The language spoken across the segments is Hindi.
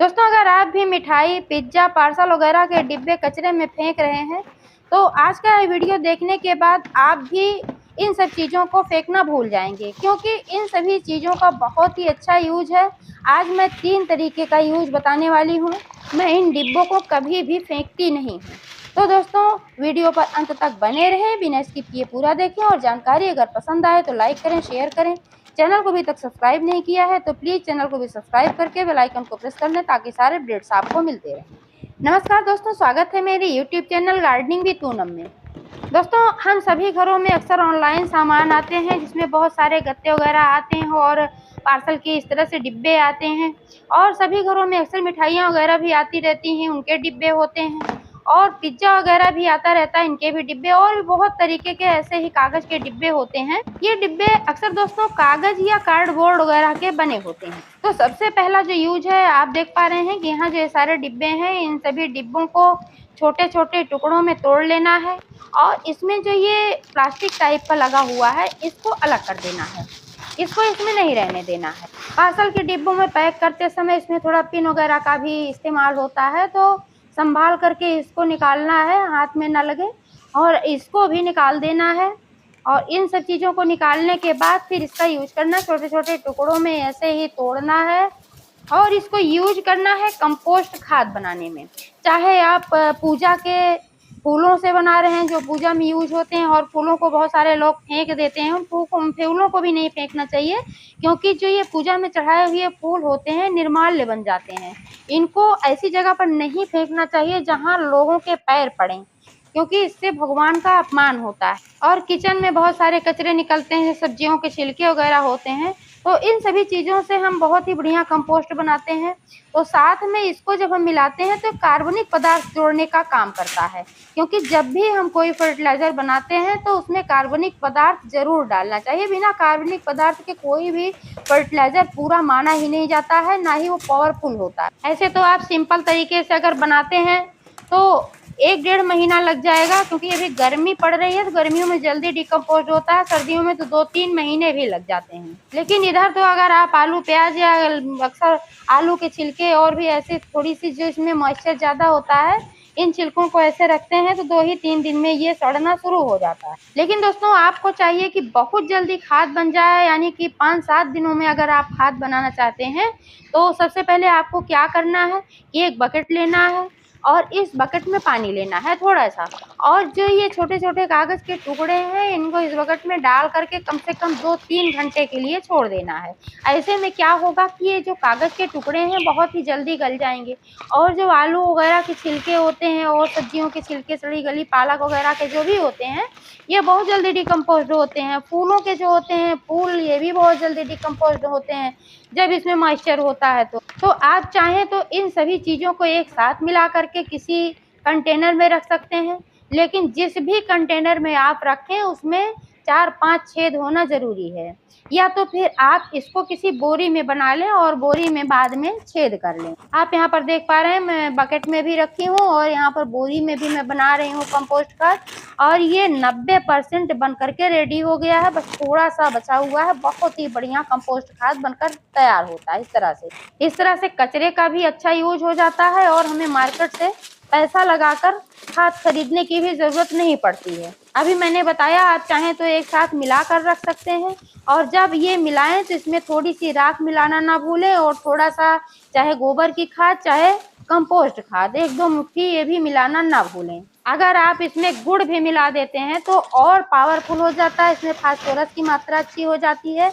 दोस्तों, अगर आप भी मिठाई, पिज्ज़ा, पार्सल वगैरह के डिब्बे कचरे में फेंक रहे हैं, तो आज का ये वीडियो देखने के बाद आप भी इन सब चीज़ों को फेंकना भूल जाएंगे, क्योंकि इन सभी चीज़ों का बहुत ही अच्छा यूज है। आज मैं 3 तरीके का यूज बताने वाली हूँ। मैं इन डिब्बों को कभी भी फेंकती नहीं हूँ। तो दोस्तों, वीडियो पर अंत तक बने रहें, बिना स्किप किए पूरा देखें और जानकारी अगर पसंद आए तो लाइक करें, शेयर करें। चैनल को अभी तक सब्सक्राइब नहीं किया है तो प्लीज़ चैनल को भी सब्सक्राइब करके बेल आइकन को प्रेस कर लें, ताकि सारे अपडेट्स आपको मिलते रहें। नमस्कार दोस्तों, स्वागत है मेरे YouTube channel gardening with Poonam में। दोस्तों, हम सभी घरों में अक्सर ऑनलाइन सामान आते हैं, जिसमें बहुत सारे गत्ते वगैरह आते हैं और पार्सल के इस तरह से डिब्बे आते हैं। और सभी घरों में अक्सर मिठाइयाँ वगैरह भी आती रहती हैं, उनके डिब्बे होते हैं। और पिज्ज़ा वगैरह भी आता रहता है, इनके भी डिब्बे, और भी बहुत तरीके के ऐसे ही कागज़ के डिब्बे होते हैं। ये डिब्बे अक्सर दोस्तों कागज़ या कार्डबोर्ड वगैरह के बने होते हैं। तो सबसे पहला जो यूज है, आप देख पा रहे हैं कि यहाँ जो सारे डिब्बे हैं, इन सभी डिब्बों को छोटे छोटे टुकड़ों में तोड़ लेना है और इसमें जो ये प्लास्टिक टाइप का लगा हुआ है, इसको अलग कर देना है। इसको इसमें नहीं रहने देना है। पार्सल के डिब्बों में पैक करते समय इसमें थोड़ा पिन वगैरह का भी इस्तेमाल होता है, तो संभाल करके इसको निकालना है, हाथ में ना लगे, और इसको भी निकाल देना है। और इन सब चीज़ों को निकालने के बाद फिर इसका यूज करना, छोटे छोटे टुकड़ों में ऐसे ही तोड़ना है और इसको यूज करना है कंपोस्ट खाद बनाने में। चाहे आप पूजा के फूलों से बना रहे हैं, जो पूजा में यूज होते हैं, और फूलों को बहुत सारे लोग फेंक देते हैं, उन फूलों को भी नहीं फेंकना चाहिए, क्योंकि जो ये पूजा में चढ़ाए हुए फूल होते हैं, निर्माल्य बन जाते हैं। इनको ऐसी जगह पर नहीं फेंकना चाहिए जहाँ लोगों के पैर पड़ें, क्योंकि इससे भगवान का अपमान होता है। और किचन में बहुत सारे कचरे निकलते हैं, सब्जियों के छिलके वगैरह होते हैं, तो इन सभी चीज़ों से हम बहुत ही बढ़िया कंपोस्ट बनाते हैं। तो साथ में इसको जब हम मिलाते हैं तो कार्बनिक पदार्थ जोड़ने का काम करता है, क्योंकि जब भी हम कोई फर्टिलाइज़र बनाते हैं तो उसमें कार्बनिक पदार्थ ज़रूर डालना चाहिए। बिना कार्बनिक पदार्थ के कोई भी फर्टिलाइज़र पूरा माना ही नहीं जाता है, ना ही वो पावरफुल होता है। ऐसे तो आप सिंपल तरीके से अगर बनाते हैं तो 1-1.5 महीना लग जाएगा, क्योंकि अभी गर्मी पड़ रही है तो गर्मियों में जल्दी डिकम्पोज होता है, सर्दियों में तो 2-3 महीने भी लग जाते हैं। लेकिन इधर तो अगर आप आलू प्याज या अक्सर आलू के छिलके और भी ऐसे थोड़ी सी जो इसमें मॉइस्चर ज़्यादा होता है, इन छिलकों को ऐसे रखते हैं तो 2 ही 3 दिन में ये सड़ना शुरू हो जाता है। लेकिन दोस्तों, आपको चाहिए कि बहुत जल्दी खाद बन जाए, यानी कि 5-7 दिनों में अगर आप खाद बनाना चाहते हैं, तो सबसे पहले आपको क्या करना है कि एक बकेट लेना है और इस बकेट में पानी लेना है थोड़ा सा, और जो ये छोटे छोटे कागज़ के टुकड़े हैं, इनको इस बकेट में डाल करके कम से कम 2-3 घंटे के लिए छोड़ देना है। ऐसे में क्या होगा कि ये जो कागज़ के टुकड़े हैं बहुत ही जल्दी गल जाएंगे, और जो आलू वगैरह के छिलके होते हैं और सब्जियों के छिलके, सड़ी गली पालक वगैरह के जो भी होते हैं, ये बहुत जल्दी डिकम्पोज्ड होते हैं। फूलों के जो होते हैं फूल, ये भी बहुत जल्दी डिकम्पोज्ड होते हैं जब इसमें मॉइस्चर होता है। तो आप चाहें तो इन सभी चीज़ों को एक साथ मिला करके किसी कंटेनर में रख सकते हैं, लेकिन जिस भी कंटेनर में आप रखें उसमें 4-5 छेद होना ज़रूरी है, या तो फिर आप इसको किसी बोरी में बना लें और बोरी में बाद में छेद कर लें। आप यहाँ पर देख पा रहे हैं, मैं बकेट में भी रखी हूँ और यहाँ पर बोरी में भी मैं बना रही हूँ कंपोस्ट खाद, और ये 90% बन करके रेडी हो गया है, बस थोड़ा सा बचा हुआ है। बहुत ही बढ़िया कंपोस्ट खाद बनकर तैयार होता है। इस तरह से कचरे का भी अच्छा यूज हो जाता है और हमें मार्केट से पैसा लगाकर खाद खरीदने की भी ज़रूरत नहीं पड़ती है। अभी मैंने बताया, आप चाहें तो एक साथ मिला कर रख सकते हैं, और जब ये मिलाएं तो इसमें थोड़ी सी राख मिलाना ना भूलें, और थोड़ा सा चाहे गोबर की खाद चाहे कंपोस्ट खाद, 1-2 मुट्ठी ये भी मिलाना ना भूलें। अगर आप इसमें गुड़ भी मिला देते हैं तो और पावरफुल हो जाता है, इसमें फास्फोरस की मात्रा अच्छी हो जाती है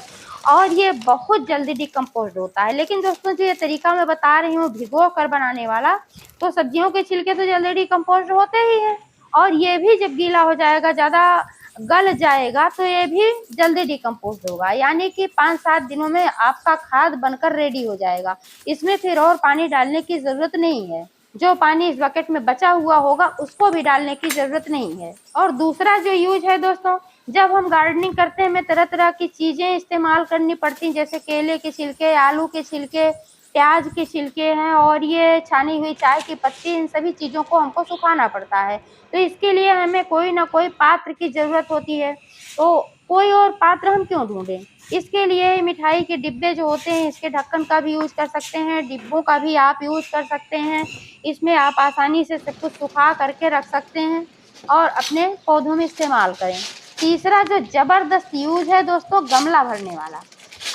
और ये बहुत जल्दी डिकम्पोज होता है। लेकिन दोस्तों, जो ये तरीका मैं बता रही हूँ भिगो कर बनाने वाला, तो सब्जियों के छिलके तो जल्दी डिकम्पोज होते ही हैं, और ये भी जब गीला हो जाएगा, ज़्यादा गल जाएगा, तो ये भी जल्दी डिकम्पोज होगा, यानी कि 5-7 दिनों में आपका खाद बनकर रेडी हो जाएगा। इसमें फिर और पानी डालने की ज़रूरत नहीं है। जो पानी इस बकेट में बचा हुआ होगा उसको भी डालने की ज़रूरत नहीं है। और दूसरा जो यूज है दोस्तों, जब हम गार्डनिंग करते हैं, हमें तरह तरह की चीज़ें इस्तेमाल करनी पड़ती हैं, जैसे केले के छिलके, आलू के छिलके, प्याज के छिलके हैं, और ये छानी हुई चाय की पत्ती, इन सभी चीज़ों को हमको सुखाना पड़ता है। तो इसके लिए हमें कोई ना कोई पात्र की ज़रूरत होती है। तो कोई और पात्र हम क्यों ढूंढें। इसके लिए मिठाई के डिब्बे जो होते हैं, इसके ढक्कन का भी यूज कर सकते हैं, डिब्बों का भी आप यूज कर सकते हैं। इसमें आप आसानी से सब कुछ सुखा करके रख सकते हैं और अपने पौधों में इस्तेमाल करें। तीसरा जो जबरदस्त यूज है दोस्तों, गमला भरने वाला।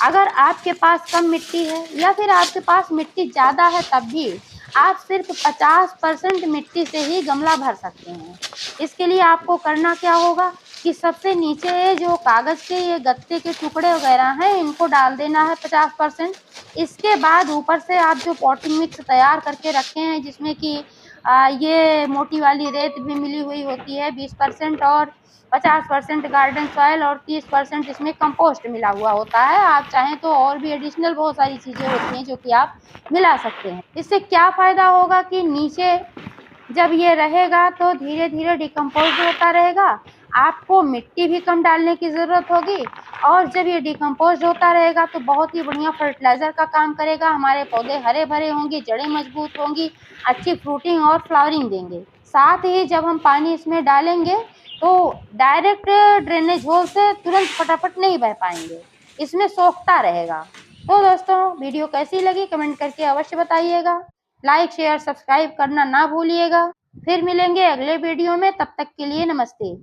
अगर आपके पास कम मिट्टी है या फिर आपके पास मिट्टी ज़्यादा है, तब भी आप सिर्फ 50% मिट्टी से ही गमला भर सकते हैं। इसके लिए आपको करना क्या होगा कि सबसे नीचे जो कागज़ के ये गत्ते के टुकड़े वगैरह हैं, इनको डाल देना है 50%। इसके बाद ऊपर से आप जो पॉटिंग मिक्स तैयार करके रखे हैं, जिसमें कि ये मोटी वाली रेत भी मिली हुई होती है 20%, और 50% गार्डन सॉइल और 30% इसमें कंपोस्ट मिला हुआ होता है। आप चाहें तो और भी एडिशनल बहुत सारी चीज़ें होती हैं जो कि आप मिला सकते हैं। इससे क्या फ़ायदा होगा कि नीचे जब ये रहेगा तो धीरे धीरे डिकम्पोज होता रहेगा, आपको मिट्टी भी कम डालने की ज़रूरत होगी, और जब ये डिकम्पोज होता रहेगा तो बहुत ही बढ़िया फर्टिलाइज़र का काम करेगा। हमारे पौधे हरे भरे होंगे, जड़ें मजबूत होंगी, अच्छी फ्रूटिंग और फ्लावरिंग देंगे। साथ ही जब हम पानी इसमें डालेंगे तो डायरेक्ट ड्रेनेज होल से तुरंत फटाफट नहीं बह पाएंगे, इसमें सोखता रहेगा। तो दोस्तों, वीडियो कैसी लगी कमेंट करके अवश्य बताइएगा। लाइक शेयर सब्सक्राइब करना ना भूलिएगा। फिर मिलेंगे अगले वीडियो में, तब तक के लिए नमस्ते।